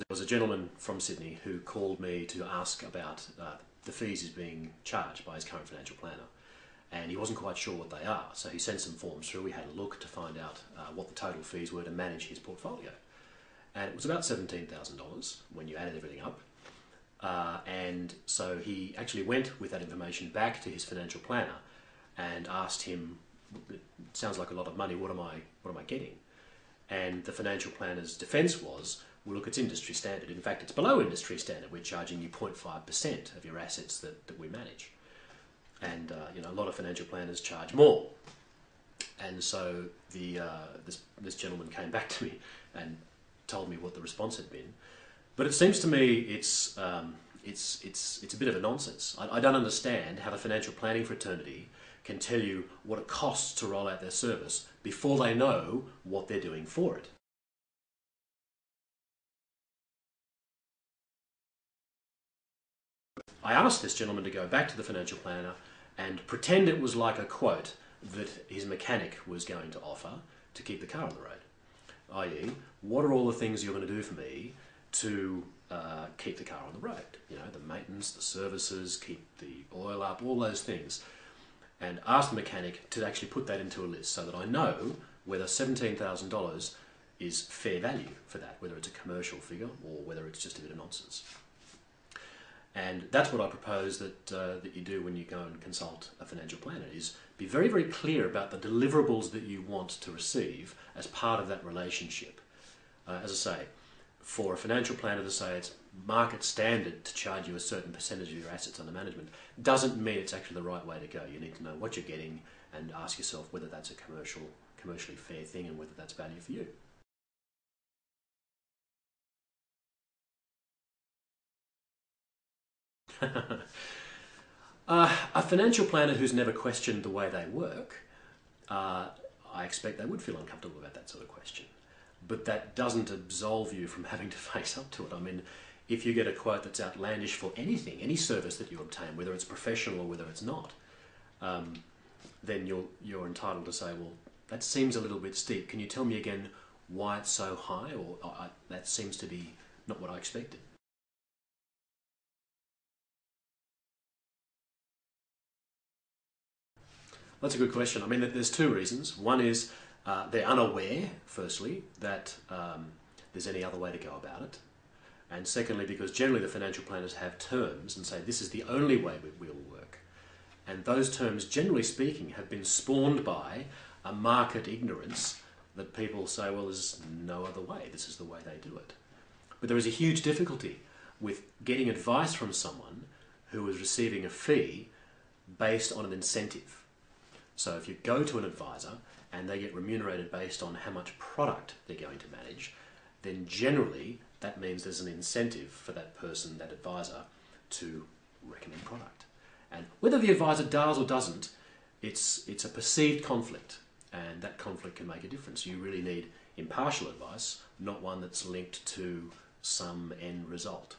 was a gentleman from Sydney who called me to ask about the fees he's being charged by his current financial planner, and he wasn't quite sure what they are, so he sent some forms through. We had a look to find out what the total fees were to manage his portfolio, and it was about $17,000 when you added everything up. And so he actually went with that information back to his financial planner and asked him, "It sounds like a lot of money, what am I getting?" And the financial planner's defence was, well, look, it's industry standard. In fact, it's below industry standard. We're charging you 0.5% of your assets that we manage. And a lot of financial planners charge more. And so this gentleman came back to me and told me what the response had been. But it seems to me it's a bit of a nonsense. I don't understand how the financial planning fraternity can tell you what it costs to roll out their service before they know what they're doing for it. I asked this gentleman to go back to the financial planner and pretend it was like a quote that his mechanic was going to offer to keep the car on the road. I.e., what are all the things you're going to do for me to keep the car on the road? You know, the maintenance, the services, keep the oil up, all those things. And ask the mechanic to actually put that into a list so that I know whether $17,000 is fair value for that, whether it's a commercial figure or whether it's just a bit of nonsense. And that's what I propose that you do when you go and consult a financial planner, is be very, very clear about the deliverables that you want to receive as part of that relationship. As I say, for a financial planner to say it's market standard to charge you a certain percentage of your assets under management doesn't mean it's actually the right way to go. You need to know what you're getting and ask yourself whether that's a commercially fair thing and whether that's value for you. A financial planner who's never questioned the way they work, I expect they would feel uncomfortable about that sort of question. But that doesn't absolve you from having to face up to it. I mean, if you get a quote that's outlandish for anything, any service that you obtain, whether it's professional or whether it's not, then you're entitled to say, well, that seems a little bit steep. Can you tell me again why it's so high? Or that seems to be not what I expected. That's a good question. I mean, there's two reasons. One is they're unaware, firstly, that there's any other way to go about it. And secondly, because generally the financial planners have terms and say this is the only way we'll work. And those terms, generally speaking, have been spawned by a market ignorance that people say, well, there's no other way. This is the way they do it. But there is a huge difficulty with getting advice from someone who is receiving a fee based on an incentive. So if you go to an advisor and they get remunerated based on how much product they're going to manage, then generally that means there's an incentive for that person, that advisor, to recommend product. And whether the advisor does or doesn't, it's a perceived conflict, and that conflict can make a difference. You really need impartial advice, not one that's linked to some end result.